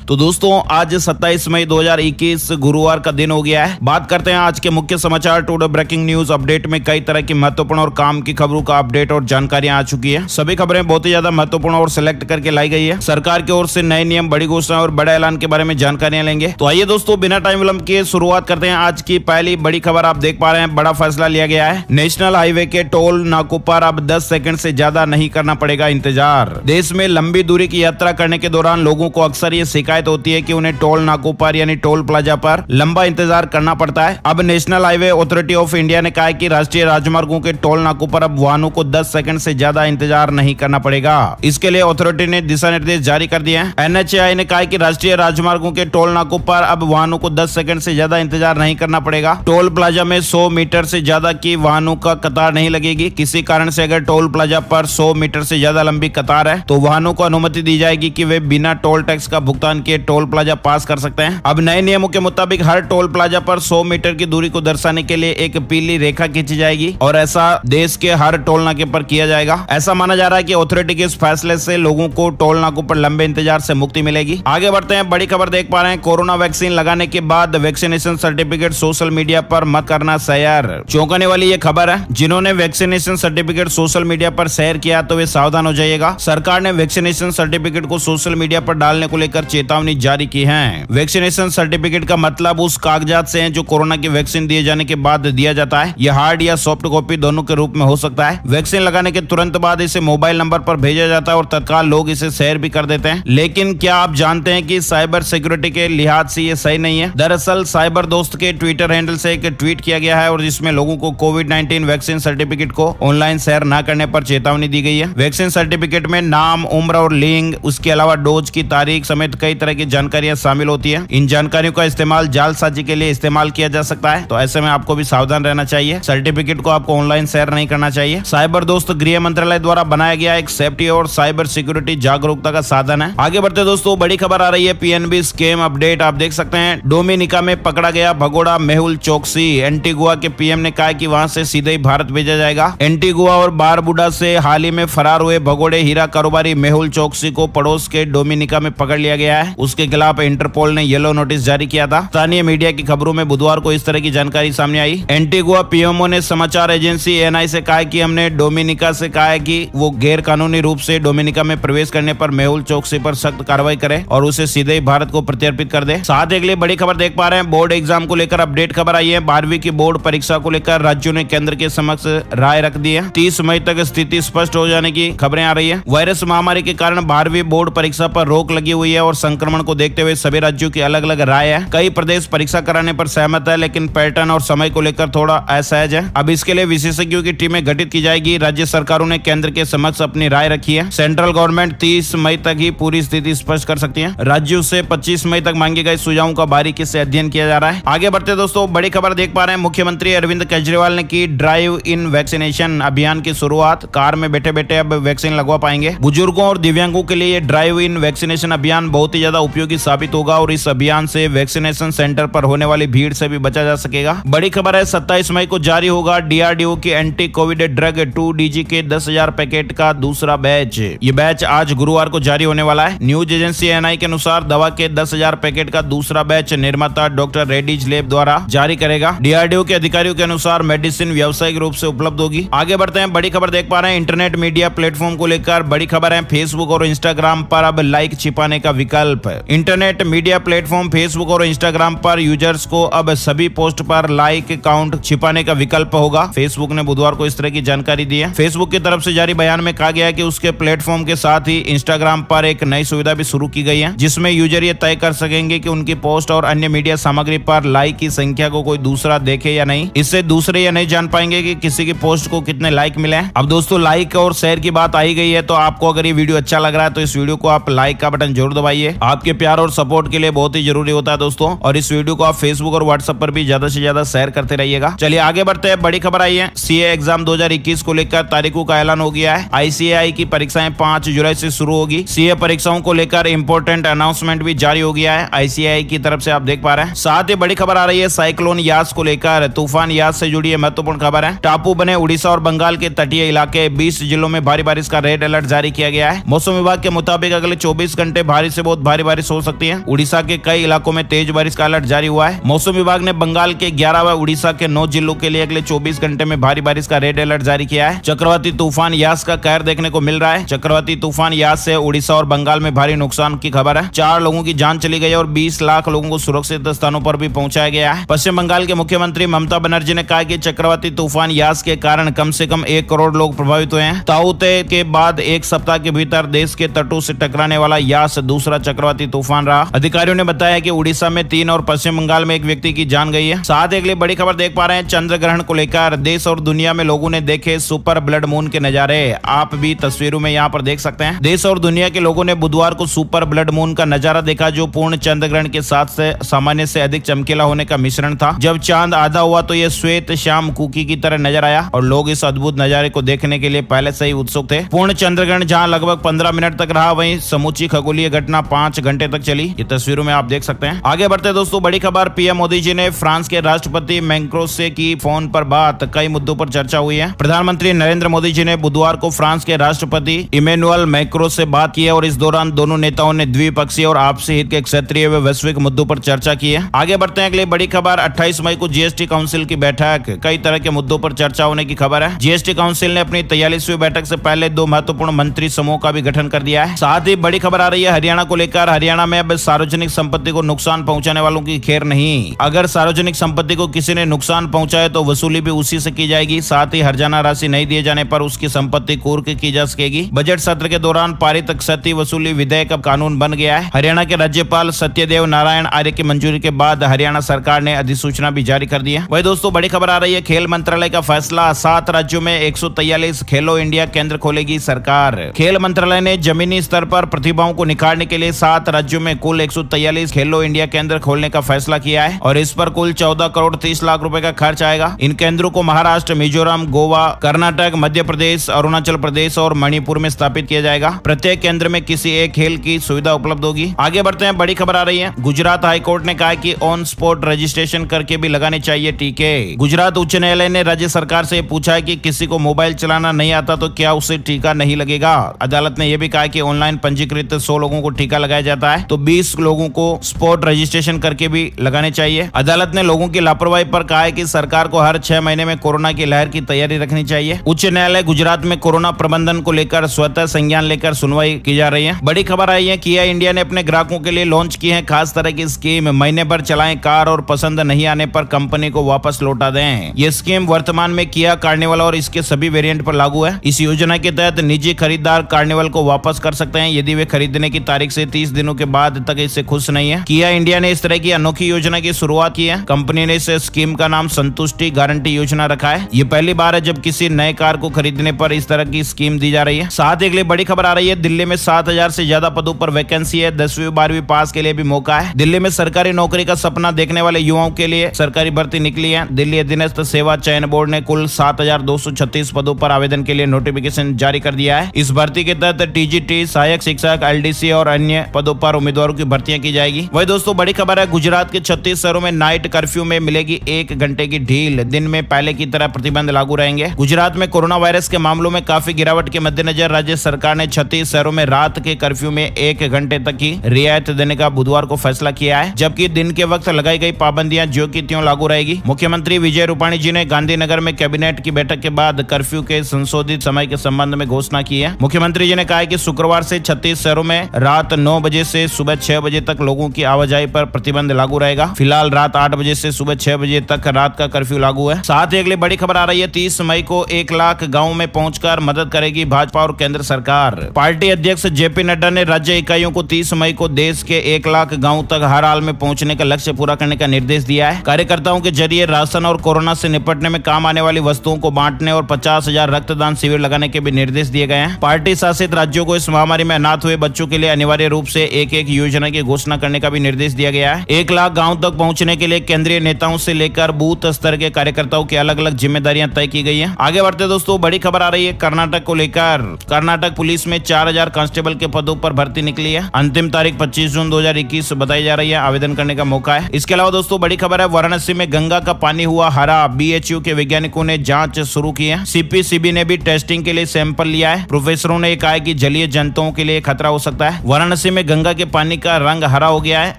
तो दोस्तों आज 27 मई 2021 गुरुवार का दिन हो गया है। बात करते हैं आज के मुख्य समाचार टुडे ब्रेकिंग न्यूज अपडेट में कई तरह की महत्वपूर्ण और काम की खबरों का अपडेट और जानकारियां आ चुकी है। सभी खबरें बहुत ही ज्यादा महत्वपूर्ण और सिलेक्ट करके लाई गई है। सरकार की ओर से नए नियम, बड़ी घोषणा और बड़े ऐलान के बारे में जानकारियां लेंगे। तो आइए दोस्तों बिना टाइम विलंब किए शुरुआत करते हैं। आज की पहली बड़ी खबर आप देख पा रहे हैं, बड़ा फैसला लिया गया है। नेशनल हाईवे के टोल नाकों पर अब 10 सेकंड से ज्यादा नहीं करना पड़ेगा इंतजार। देश में लंबी दूरी की यात्रा करने के दौरान लोगों को अक्सर ये शिकायत होती है कि उन्हें टोल नाकों पर यानी टोल प्लाजा पर लंबा इंतजार करना पड़ता है। अब national highway authority of India ने कहा है कि राष्ट्रीय राजमार्गों के टोल नाकों पर अब वाहनों को 10 सेकंड से ज्यादा इंतजार नहीं करना पड़ेगा। इसके लिए अथॉरिटी ने दिशा निर्देश जारी कर दिए हैं। NHAI ने कहा है कि राष्ट्रीय राजमार्गों के टोल नाकों पर अब वाहनों को 10 सेकंड से ज्यादा इंतजार नहीं करना पड़ेगा। टोल प्लाजा में 100 मीटर से ज्यादा की वाहनों का कतार नहीं लगेगी। किसी कारण से अगर टोल प्लाजा पर 100 मीटर से ज्यादा लंबी कतार है तो वाहनों को अनुमति दी जाएगी कि वे बिना टोल टैक्स का भुगतान किए टोल प्लाजा पास कर सकते हैं। अब नए नियमों के मुताबिक हर टोल प्लाजा पर 100 मीटर की दूरी को दर्शाने के लिए एक पीली रेखा खींची जाएगी और ऐसा देश के हर टोल नाके पर किया जाएगा। ऐसा माना जा रहा है कि अथॉरिटी के इस फैसले से लोगों को टोल नाकों पर लंबे इंतजार से मुक्ति मिलेगी। आगे बढ़ते हैं, बड़ी खबर देख पा रहे हैं। कोरोना वैक्सीन लगाने के बाद वैक्सीनेशन सर्टिफिकेट सोशल मीडिया पर मत करना शेयर। चौंकाने वाली ये खबर है। जिन्होंने वैक्सीनेशन सर्टिफिकेट सोशल मीडिया पर शेयर किया तो वे सावधान हो जाइएगा। सरकार ने वैक्सीनेशन सर्टिफिकेट को सोशल मीडिया पर डालने को लेकर चेतावनी जारी की है। वैक्सीनेशन सर्टिफिकेट का मतलब उस कागजात से है जो कोरोना की वैक्सीन दिए जाने के बाद दिया जाता है। यह हार्ड या सॉफ्ट कॉपी दोनों के रूप में हो सकता है। वैक्सीन लगाने के तुरंत बाद इसे मोबाइल नंबर पर भेजा जाता है और तत्काल लोग इसे शेयर भी कर देते हैं। लेकिन क्या आप जानते हैं कि साइबर सिक्योरिटी के लिहाज से ये सही नहीं है। दरअसल साइबर दोस्त के ट्विटर हैंडल से एक ट्वीट किया गया है और जिसमें लोगों को कोविड-19 वैक्सीन सर्टिफिकेट को ऑनलाइन शेयर न करने पर चेतावनी दी गई है। वैक्सीन सर्टिफिकेट में नाम, उम्र और लिंग, उसके अलावा डोज की तारीख समेत कई तरह की जानकारियां शामिल होती है। इन जानकारियों का इस्तेमाल जालसाजी के लिए इस्तेमाल किया जा सकता है, तो ऐसे में आपको भी सावधान रहना चाहिए। सर्टिफिकेट को आपको ऑनलाइन शेयर नहीं करना चाहिए। साइबर दोस्त गृह मंत्रालय द्वारा बनाया गया एक सेफ्टी और साइबर सिक्योरिटी जागरूकता का साधन है। आगे बढ़ते दोस्तों, बड़ी खबर आ रही है। PNB स्कैम अपडेट आप देख सकते हैं। डोमिनिका में पकड़ा गया भगोड़ा मेहुल चोकसी। एंटीगुआ के PM ने कहा कि वहां से सीधे ही भारत भेजा जाएगा। एंटीगुआ और बारबुडा से हाल ही में फरार हुए भगोड़े हीरा कारोबारी मेहुल चोकसी को पड़ोस के डोमिनिका में पकड़ लिया गया है। उसके खिलाफ इंटरपोल ने येलो नोटिस जारी किया था। स्थानीय मीडिया की खबरों में बुधवार को इस तरह की जानकारी सामने आई। एंटीगुआ PMO ने समाचार एजेंसी ANI से कहा कि हमने डोमिनिका से कहा है कि वो गैर कानूनी रूप से डोमिनिका में प्रवेश करने पर मेहुल चोकसी पर सख्त कार्रवाई करे और उसे सीधे ही भारत को प्रत्यर्पित कर दे। साथ ही अगली बड़ी खबर देख पा रहे हैं। बोर्ड एग्जाम को लेकर अपडेट खबर आई है। 12वीं की बोर्ड परीक्षा को लेकर राज्यों ने केंद्र के समक्ष राय रख दी है। 30 मई तक स्थिति स्पष्ट हो जाने की खबरें आ रही है। वायरस महामारी के कारण 12वीं बोर्ड परीक्षा पर रोक लगी हुई है और संक्रमण को देखते हुए सभी राज्यों की अलग अलग राय है। कई प्रदेश परीक्षा कराने पर सहमत है, लेकिन पैटर्न और समय को लेकर थोड़ा असहज है। अब इसके लिए विशेषज्ञों की टीमें गठित की जाएगी। राज्य सरकारों ने केंद्र के समक्ष अपनी राय रखी है। सेंट्रल गवर्नमेंट 30 मई तक ही पूरी स्थिति स्पष्ट कर सकती है। राज्यों से 25 मई तक मांगे गए सुझावों का बारीकी से अध्ययन किया जा रहा है। आगे बढ़ते दोस्तों, बड़ी खबर देख पा रहे हैं। मुख्यमंत्री अरविंद केजरीवाल ने की ड्राइव इन वैक्सीनेशन अभियान की शुरुआत। कार में बैठे बैठे अब वैक्सीन लगवा पाएंगे। बुजुर्गों और दिव्यांगों के लिए ड्राइव इन वैक्सीनेशन अभियान बहुत ही ज्यादा उपयोगी साबित होगा और इस अभियान से वैक्सीनेशन सेंटर पर होने वाली भीड़ से भी बचा जा सकेगा। बड़ी खबर है, 27 मई को जारी होगा DRDO की एंटी कोविड ड्रग 2DG के 10,000 पैकेट का दूसरा बैच। ये बैच आज गुरुवार को जारी होने वाला है। न्यूज एजेंसी ANI के अनुसार दवा के 10,000 पैकेट का दूसरा बैच निर्माता डॉक्टर रेड्डीज लैब द्वारा जारी करेगा। DRDO के अधिकारियों के अनुसार मेडिसिन व्यावसायिक रूप से उपलब्ध होगी। आगे बढ़ते हैं, बड़ी खबर देख पा रहे हैं। इंटरनेट मीडिया प्लेटफॉर्म को लेकर बड़ी खबर है। फेसबुक और इंस्टाग्राम पर अब लाइक छिपाने का विकल्प। इंटरनेट मीडिया प्लेटफॉर्म फेसबुक और इंस्टाग्राम पर यूजर्स को अब सभी पोस्ट पर लाइक काउंट छिपाने का विकल्प होगा। फेसबुक ने बुधवार को इस तरह की जानकारी दी है। फेसबुक की तरफ से जारी बयान में कहा गया है कि उसके प्लेटफॉर्म के साथ ही इंस्टाग्राम पर एक नई सुविधा भी शुरू की गई है, जिसमें यूजर ये तय कर सकेंगे कि उनकी पोस्ट और अन्य मीडिया सामग्री पर लाइक की संख्या को कोई दूसरा देखे या नहीं। इससे दूसरे ये नहीं जान पाएंगे कि किसी की पोस्ट को कितने लाइक मिले हैं। अब दोस्तों लाइक और शेयर की बात आई गई है, तो आपको अगर ये वीडियो अच्छा लग रहा है तो इस वीडियो को आप लाइक का बटन जरूर दबाइए। आपके प्यार और सपोर्ट के लिए बहुत ही जरूरी होता है दोस्तों। और इस वीडियो को आप फेसबुक और व्हाट्सएप पर भी ज्यादा से ज्यादा शेयर करते रहिएगा। चलिए आगे बढ़ते हैं, बड़ी खबर आई है। CA एग्जाम 2021 को लेकर तारीखों का ऐलान हो गया है। ICAI की परीक्षाएं 5 जुलाई से शुरू होगी। CA परीक्षाओं को लेकर इंपोर्टेंट अनाउंसमेंट भी जारी हो गया है ICAI की तरफ से, आप देख पा रहे हैं। साथ ही बड़ी खबर आ रही है साइक्लोन यास को लेकर। तूफान यास से जुड़ी महत्वपूर्ण खबर है। टापू बने उड़ीसा और बंगाल के तटीय इलाके 20 जिलों में भारी बारिश का रेड अलर्ट जारी किया गया है। मौसम विभाग के मुताबिक अगले 24 घंटे भारी से बहुत भारी भारी बारिश हो सकती है। उड़ीसा के कई इलाकों में तेज बारिश का अलर्ट जारी हुआ है। मौसम विभाग ने बंगाल के 11 व उड़ीसा के 9 जिलों के लिए अगले 24 घंटे में भारी बारिश का रेड अलर्ट जारी किया है। चक्रवाती तूफान यास का कहर देखने को मिल रहा है। चक्रवाती तूफान यास से उड़ीसा और बंगाल में भारी नुकसान की खबर है। 4 लोगों की जान चली गई और 20 लाख लोगों को सुरक्षित स्थानों पर भी पहुंचाया गया है। पश्चिम बंगाल के मुख्यमंत्री ममता बनर्जी ने कहा कि चक्रवाती तूफान यास के कारण कम से कम 1 करोड़ लोग प्रभावित हुए हैं। ताउते के बाद एक सप्ताह के भीतर देश के तटों से टकराने वाला यास दूसरा चक्रवाती तूफान रहा। अधिकारियों ने बताया कि उड़ीसा में 3 और पश्चिम बंगाल में 1 व्यक्ति की जान गई है। साथ एक बड़ी खबर देख पा रहे हैं चंद्र ग्रहण को लेकर। देश और दुनिया में लोगों ने देखे सुपर ब्लड मून के नजारे। आप भी तस्वीरों में यहाँ पर देख सकते हैं। देश और दुनिया के लोगों ने बुधवार को सुपर ब्लड मून का नजारा देखा, जो पूर्ण चंद्र ग्रहण के साथ से सामान्य से अधिक चमकीला होने का मिश्रण था। जब चांद आधा हुआ तो यह श्वेत श्याम कुकी की तरह नजर आया और लोग इस अद्भुत नजारे को देखने के लिए पहले से ही उत्सुक थे। पूर्ण चंद्र ग्रहण जहाँ लगभग 15 मिनट तक रहा, वहीं समूची खगोलीय घटना 5 घंटे तक चली। ये तस्वीरों में आप देख सकते हैं। आगे बढ़ते दोस्तों, बड़ी खबर। पीएम मोदी जी ने फ्रांस के राष्ट्रपति मैक्रों से की फोन पर बात। कई मुद्दों पर चर्चा हुई है। प्रधानमंत्री नरेंद्र मोदी जी ने बुधवार को फ्रांस के राष्ट्रपति इमैनुअल मैक्रों से बात की है और इस दौरान दोनों नेताओं ने द्विपक्षीय और आपसी हित के क्षेत्रीय व वैश्विक मुद्दों पर चर्चा की है। आगे बढ़ते हैं अगली बड़ी खबर। 28 मई को जीएसटी काउंसिल की बैठक। कई तरह के मुद्दों पर चर्चा होने की खबर है। जीएसटी काउंसिल ने अपनी 43वीं बैठक से पहले 2 महत्वपूर्ण मंत्री समूह का भी गठन कर दिया है। साथ ही बड़ी खबर आ रही है हरियाणा को लेकर। हरियाणा में अब सार्वजनिक संपत्ति को नुकसान पहुंचाने वालों की खैर नहीं। अगर सार्वजनिक संपत्ति को किसी ने नुकसान पहुंचाए तो वसूली भी उसी से की जाएगी। साथ ही हर्जाना राशि नहीं दिए जाने पर उसकी संपत्ति कुर्क की जा सकेगी। बजट सत्र के दौरान पारित क्षति वसूली विधेयक अब कानून बन गया है। हरियाणा के राज्यपाल सत्यदेव नारायण आर्य की मंजूरी के बाद हरियाणा सरकार ने अधिसूचना भी जारी कर दी है। वही दोस्तों बड़ी खबर आ रही है खेल मंत्रालय का फैसला। 7 राज्यों में 143 खेलो इंडिया केंद्र खोलेगी सरकार। खेल मंत्रालय ने जमीनी स्तर पर प्रतिभाओं को निखारने के लिए 7 राज्यों में कुल 143 खेलो इंडिया केंद्र खोलने का फैसला किया है और इस पर कुल 14 करोड़ 30 लाख रुपए का खर्च आएगा। इन केंद्रों को महाराष्ट्र, मिजोरम, गोवा, कर्नाटक, मध्य प्रदेश, अरुणाचल प्रदेश और मणिपुर में स्थापित किया जाएगा। प्रत्येक केंद्र में किसी एक खेल की सुविधा उपलब्ध होगी। आगे बढ़ते हैं, बड़ी खबर आ रही है। गुजरात हाईकोर्ट ने कहा कि ऑन स्पॉट रजिस्ट्रेशन करके भी लगाने चाहिए टीके। गुजरात उच्च न्यायालय ने राज्य सरकार से पूछा है कि किसी को मोबाइल चलाना नहीं आता तो क्या उसे टीका नहीं लगेगा। अदालत ने यह भी कहा कि ऑनलाइन पंजीकृत 100 लोगों को टीका लगाया जाता है तो 20 लोगों को स्पॉट रजिस्ट्रेशन करके भी लगाने चाहिए। अदालत ने लोगों की लापरवाही पर कहा है कि सरकार को हर 6 महीने में कोरोना की लहर की तैयारी रखनी चाहिए। उच्च न्यायालय गुजरात में कोरोना प्रबंधन को लेकर स्वतः संज्ञान लेकर सुनवाई की जा रही है। बड़ी खबर आई है, किया इंडिया ने अपने ग्राहकों के लिए लॉन्च की है खास तरह की स्कीम। महीने भर चलाएं कार और पसंद नहीं आने पर कंपनी को वापस लौटा दें। ये स्कीम वर्तमान में किया कार्निवल और इसके सभी वेरिएंट पर लागू है। इस योजना के तहत निजी खरीदार कार्निवल को वापस कर सकते हैं यदि वे खरीदने की तारीख से 30 दिनों के बाद तक इससे खुश नहीं है। किया इंडिया ने इस तरह की अनोखी योजना की शुरुआत की है। कंपनी ने इस स्कीम का नाम संतुष्टि गारंटी योजना रखा है। ये पहली बार है जब किसी नए कार को खरीदने पर इस तरह की स्कीम दी जा रही है। साथ ही बड़ी खबर आ रही है, दिल्ली में 7000 से ज्यादा पदों पर वैकेंसी है। 10वीं 12वीं पास के लिए भी मौका है। दिल्ली में सरकारी नौकरी का सपना देखने वाले युवाओं के लिए सरकारी भर्ती निकली है। दिल्ली अधीनस्थ सेवा चयन बोर्ड ने कुल 7236 पदों पर आवेदन के लिए नोटिफिकेशन जारी कर दिया है। इस भर्ती के तहत टीजीटी, सहायक शिक्षक, एलडीसी और अन्य पदों पर उम्मीदवारों की भर्तियां की जाएगी। वही दोस्तों बड़ी खबर है, गुजरात के 36 शहरों में नाइट कर्फ्यू में मिलेगी 1 घंटे की ढील। दिन में पहले की तरह प्रतिबंध लागू रहेंगे। गुजरात में कोरोना वायरस के मामलों में काफी गिरावट के मद्देनजर राज्य सरकार ने 36 शहरों में रात के कर्फ्यू में 1 घंटे तक की रियायत देने का बुधवार को फैसला किया है, जबकि दिन के वक्त लगाई गई पाबंदियां ज्यों की त्यों लागू रहेगी। मुख्यमंत्री विजय रूपाणी जी ने गांधीनगर में कैबिनेट की बैठक के बाद कर्फ्यू के संशोधित समय के संबंध में घोषणा की है। मुख्यमंत्री जी ने कहा कि शुक्रवार से 36 शहरों में रात 9 बजे से सुबह 6 बजे तक लोगों की आवाजाही पर प्रतिबंध लागू रहेगा। फिलहाल रात 8 बजे से सुबह 6 बजे तक रात का कर्फ्यू लागू है। साथ ही अगली बड़ी खबर आ रही है, 30 मई को 1 लाख गाँव में पहुंचकर मदद करेगी भाजपा और केंद्र सरकार। पार्टी अध्यक्ष जेपी नड्डा ने राज्य इकाइयों को 30 मई को देश के 1 लाख गाँव तक हर हाल में पहुंचने का लक्ष्य पूरा करने का निर्देश दिया है। कार्यकर्ताओं के जरिए राशन और कोरोना से निपटने में काम आने वाली वस्तुओं को बांटने और 50,000 रक्तदान शिविर लगाने के भी निर्देश दिए गए हैं। पार्टी शासित राज्यों को इस महामारी में अनाथ हुए बच्चों के लिए अनिवार्य रूप से एक योजना की घोषणा करने का भी निर्देश दिया गया है। 1 लाख गाँव तक पहुँचने के लिए केंद्रीय नेताओं से लेकर बूथ स्तर के कार्यकर्ताओं की अलग अलग जिम्मेदारियां तय की गई है। आगे बढ़ते दोस्तों, बड़ी खबर आ रही है कर्नाटक को लेकर। कर्नाटक पुलिस में 4000 कांस्टेबल के पदों पर भर्ती निकली है। अंतिम तारीख 25 जून 2021 बताई जा रही है। आवेदन करने का मौका है। इसके अलावा दोस्तों बड़ी खबर है, वाराणसी में गंगा का पानी हुआ हरा। बीएचयू के वैज्ञानिकों ने जांच शुरू की है। सीपीसीबी ने भी टेस्टिंग के लिए सैंपल लिया है। प्रोफेसरों ने कहा कि जलीय जंतुओं के लिए खतरा हो सकता है। वाराणसी में गंगा के पानी का रंग हरा हो गया है।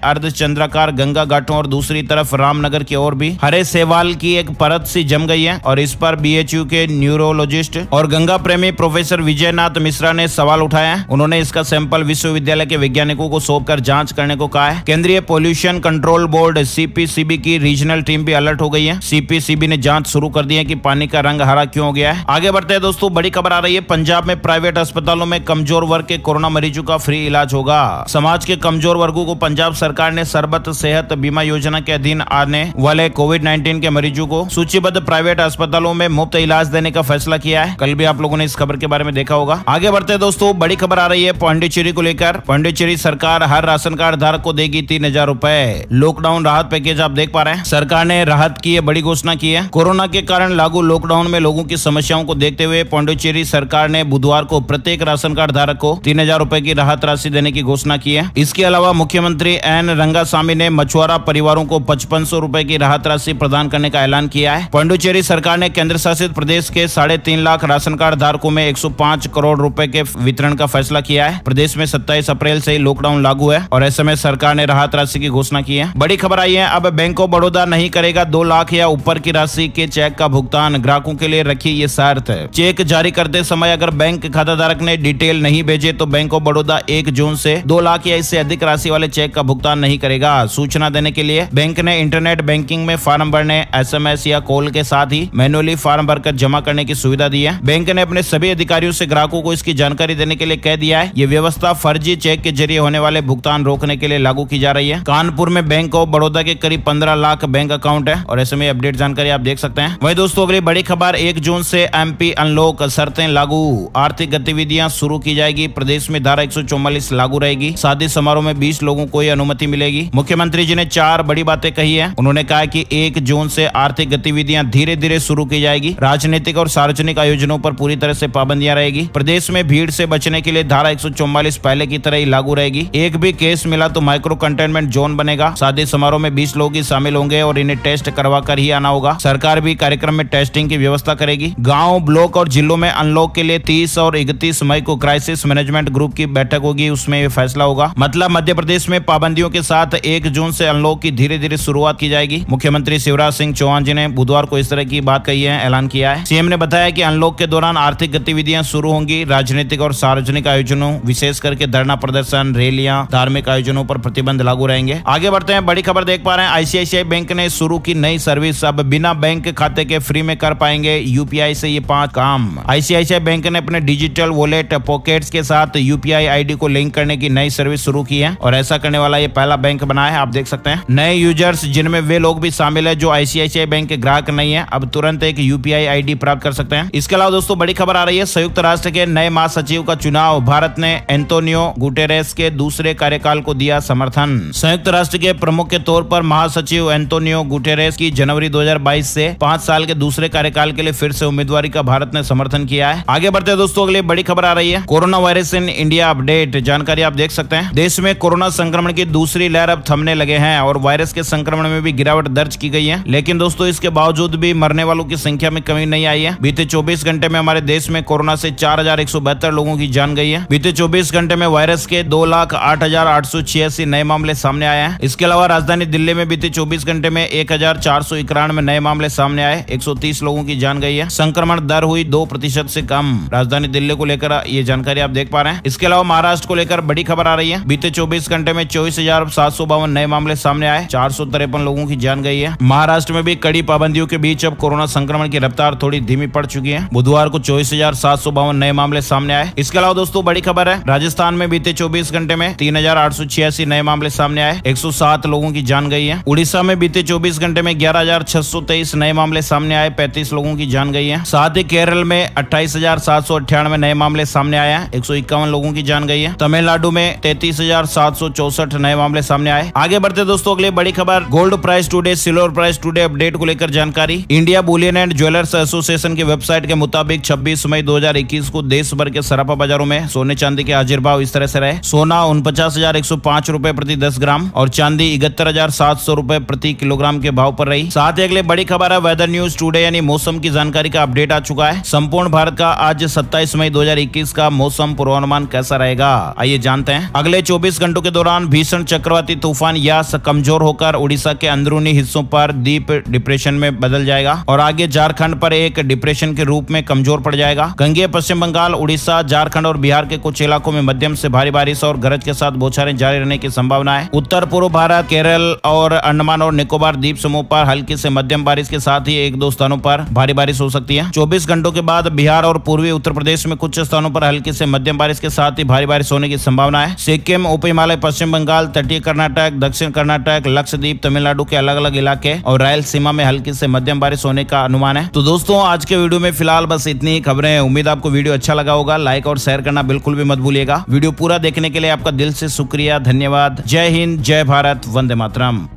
अर्धचंद्राकार गंगा घाटों और दूसरी तरफ रामनगर की ओर भी हरे सेवाल की एक परत सी जम गई है और इस पर बीएचयू के न्यूरोलॉजिस्ट और गंगा प्रेमी प्रोफेसर विजयनाथ मिश्रा ने सवाल उठाया है। उन्होंने इसका सैंपल विश्वविद्यालय के वैज्ञानिकों को सौंपकर जांच करने को कहा है। केंद्रीय पोल्यूशन कंट्रोल बोर्ड सीपीसीबी की रीजनल टीम भी अलर्ट हो गई है। सीपीसीबी ने जांच शुरू कर दी है कि पानी का रंग हरा क्यों हो गया है। आगे बढ़ते हैं दोस्तों, बड़ी खबर आ रही है। पंजाब में प्राइवेट अस्पतालों में कमजोर वर्ग के कोरोना मरीजों का फ्री इलाज होगा। समाज के कमजोर वर्गों को पंजाब सरकार ने सरबत सेहत बीमा योजना के अधीन आने वाले कोविड-19 के मरीजों को सूचीबद्ध प्राइवेट अस्पतालों में मुफ्त इलाज देने का फैसला किया है। कल भी आप लोगों ने इस खबर के बारे में देखा होगा। आगे बढ़ते हैं दोस्तों, बड़ी खबर आ रही है पांडिचेरी को लेकर। पांडिचेरी सरकार हर राशन कार्ड धारक को देगी 3,000 रुपए। लॉकडाउन राहत पैकेज आप देख पा रहे हैं। सरकार ने राहत की ये बड़ी घोषणा की है। कोरोना के कारण लागू लॉकडाउन में लोगों की समस्याओं को देखते हुए पांडिचेरी सरकार ने बुधवार को प्रत्येक राशन कार्ड धारक को 3,000 रुपए की राहत राशि देने की घोषणा की है। इसके अलावा मुख्यमंत्री एन रंगासामी ने मछुआरा परिवारों को 5500 रुपए की राहत राशि प्रदान करने का ऐलान किया है। पांडिचेरी सरकार ने केंद्र शासित प्रदेश के 3.5 लाख राशन कार्ड धारकों में 105 करोड़ रुपए के वितरण का फैसला किया है। प्रदेश में 27 अप्रैल से ही लॉकडाउन लागू है और ऐसे में सरकार ने राहत राशि की घोषणा की है। बड़ी खबर आई है, अब बैंक ऑफ बड़ौदा नहीं करेगा 2 लाख या ऊपर की राशि के चेक का भुगतान। ग्राहकों के लिए रखी ये शर्त। चेक जारी करते समय अगर बैंक खाता धारक ने डिटेल नहीं भेजे तो बैंक ऑफ बड़ौदा 1 जून से 2 लाख या इससे अधिक राशि वाले चेक का भुगतान नहीं करेगा। सूचना देने के लिए बैंक ने इंटरनेट बैंकिंग में फॉर्म भरने, एसएमएस या कॉल के साथ ही मैन्युअली फॉर्म भरकर जमा करने की सुविधा दी है। बैंक ने अपने सभी अधिकारियों से ग्राहकों को इसकी जानकारी देने के लिए कह दिया है। ये व्यवस्था फर्जी चेक के जरिए होने वाले भुगतान रोकने के लिए लागू की जा रही है। कानपुर में बैंक ऑफ बड़ौदा के करीब 15 लाख बैंक अकाउंट है और ऐसे में अपडेट जानकारी आप देख सकते हैं। वही दोस्तों, अगली बड़ी खबर, 1 जून से एमपी अनलॉक, शर्तें लागू। आर्थिक गतिविधियां शुरू की जाएगी। प्रदेश में धारा 144 लागू रहेगी। शादी समारोह में 20 लोगों को ही अनुमति मिलेगी। मुख्यमंत्री जी ने 4 बड़ी बातें कही है। उन्होंने कहा कि 1 जून से आर्थिक गतिविधियां धीरे धीरे शुरू की जाएगी। राजनीतिक और सार्वजनिक आयोजनों पर पूरी तरह से पाबंदियां रहेगी। प्रदेश में भीड़ से बचने के लिए धारा 144 पहले की तरह ही लागू रहेगी। एक भी केस मिला तो माइक्रो कंटेनमेंट जोन बनेगा। शादी समारोह में 20 लोग ही शामिल होंगे और इन्हें टेस्ट करवा कर ही आना होगा। सरकार भी कार्यक्रम में टेस्टिंग की व्यवस्था करेगी। गाँव, ब्लॉक और जिलों में अनलॉक के लिए 30 और 31 मई को क्राइसिस मैनेजमेंट ग्रुप की बैठक होगी। उसमें फैसला होगा। मतलब मध्य प्रदेश में पाबंदियों के साथ 1 जून से अनलॉक की धीरे धीरे शुरुआत की जाएगी। मुख्यमंत्री शिवराज सिंह चौहान जी ने बुधवार को इस तरह की बात कही है, ऐलान किया है। सीएम ने बताया कि अनलॉक के दौरान आर्थिक गतिविधियां शुरू होंगी। राजनीतिक और सार्वजनिक आयोजनों, विशेष करके धरना प्रदर्शन, रैलियां, धार्मिक आयोजनों पर प्रतिबंध लागू रहेंगे। आगे बढ़ते हैं, बड़ी खबर देख पा रहे हैं। आईसीआईसीआई बैंक ने शुरू की नई सर्विस। अब बिना बैंक खाते के फ्री में कर पाएंगे यूपीआई से ये 5 काम। आईसीआईसीआई बैंक ने अपने डिजिटल वॉलेट पॉकेट्स के साथ यूपीआई आईडी को लिंक करने की नई सर्विस शुरू की है और ऐसा करने वाला ये पहला बैंक बना है। आप देख सकते हैं नए यूजर्स, जिनमें वे लोग भी शामिल है जो आईसीआईसीआई बैंक के ग्राहक नहीं है, अब तुरंत एक यूपीआई आईडी प्राप्त कर सकते हैं। इसके अलावा दोस्तों, बड़ी खबर आ रही है। संयुक्त राष्ट्र के नए महासचिव का चुनाव। भारत ने एंटोनियो गुटेरेस के दूसरे कार्यकाल को दिया समर्थन। संयुक्त राष्ट्र के प्रमुख के तौर पर महासचिव एंटोनियो गुटेरेस की जनवरी 2022 से 5 साल के दूसरे कार्यकाल के लिए फिर से उम्मीदवारी का भारत ने समर्थन किया है। आगे बढ़ते हैं दोस्तों, अगली बड़ी खबर आ रही है। Corona virus in India update, जानकारी आप देख सकते हैं। देश में कोरोना संक्रमण की दूसरी लहर अब थमने लगे हैं और वायरस के संक्रमण में भी गिरावट दर्ज की गई है। लेकिन दोस्तों, इसके बावजूद भी मरने वालों की संख्या में कमी नहीं आई है। बीते 24 घंटे में हमारे देश में कोरोना से 4172 लोगों की जान गई है। बीते 24 घंटे में वायरस के 2,08,886 नए मामले सामने आए हैं। इसके अलावा राजधानी दिल्ली में बीते 24 घंटे में 1,491 नए मामले सामने आए। 130 लोगों की जान गई है। संक्रमण दर हुई 2% से कम। राजधानी दिल्ली को लेकर ये जानकारी आप देख पा रहे हैं। इसके अलावा महाराष्ट्र को लेकर बड़ी खबर आ रही है। बीते 24 घंटे में 24,752 नए मामले सामने आए। 453 लोगों की जान गई है। महाराष्ट्र में भी कड़ी पाबंदियों के बीच अब कोरोना संक्रमण की रफ्तार थोड़ी धीमी पड़ चुकी है। बुधवार को 24,752 नए मामले सामने आए। इसके अलावा दोस्तों, बड़ी खबर है। राजस्थान में बीते 24 घंटे में 3,886 नए मामले सामने आए। 107 लोगों की जान गई है। उड़ीसा में बीते 24 घंटे में 11,623 नए मामले सामने आए। 35 लोगों की जान गई है। साथ ही केरल में 28,798 नए मामले सामने आए हैं। 151 लोगों की जान गई है। तमिलनाडु में 33,764 नए मामले सामने आए। आगे बढ़ते दोस्तों, अगली बड़ी खबर। Gold price today, silver price today update को लेकर जानकारी। India Boolean and jewellers association की वेबसाइट के मुताबिक 26 मई 2021 को देश भर के सराफा बाजारों में सोने चांदी के हाजिर भाव इस तरह से रहे। सोना 49,105 रुपए प्रति 10 ग्राम और चांदी 71,700 रुपए प्रति किलोग्राम के भाव पर रही। साथ ही अगले बड़ी खबर है। वेदर न्यूज टुडे यानी मौसम की जानकारी का अपडेट आ चुका है। संपूर्ण भारत का आज 27 मई 2021 का मौसम पूर्वानुमान कैसा रहेगा, आइए जानते चलते हैं। अगले 24 घंटों के दौरान भीषण चक्रवाती तूफान यास कमजोर होकर उड़ीसा के अंदरूनी हिस्सों पर डीप डिप्रेशन में बदल जाएगा और आगे झारखंड पर एक डिप्रेशन के रूप में कमजोर पड़ जाएगा। गंगेय पश्चिम बंगाल, उड़ीसा, झारखंड और बिहार के कुछ इलाकों में मध्यम से भारी बारिश और गरज के साथ बौछारें जारी रहने की संभावना है। उत्तर पूर्व भारत, केरल और अंडमान और निकोबार द्वीप समूह पर हल्की से मध्यम बारिश के साथ ही एक दो स्थानों पर भारी बारिश हो सकती है। 24 घंटों के बाद बिहार और पूर्वी उत्तर प्रदेश में कुछ स्थानों पर हल्की से मध्यम बारिश के साथ ही भारी बारिश होने की संभावना है। सिक्किम, उप हिमालय, पश्चिम बंगाल, तटीय कर्नाटक, दक्षिण कर्नाटक, लक्षद्वीप, तमिलनाडु के अलग अलग इलाके और रायलसीमा में हल्की से मध्यम बारिश होने का अनुमान है। तो दोस्तों, आज के वीडियो में फिलहाल बस इतनी ही खबरें हैं। उम्मीद आपको वीडियो अच्छा लगा होगा। लाइक और शेयर करना बिल्कुल भी मत भूलिएगा। वीडियो पूरा देखने के लिए आपका दिल से शुक्रिया, धन्यवाद। जय हिंद, जय भारत, वंदे मातरम।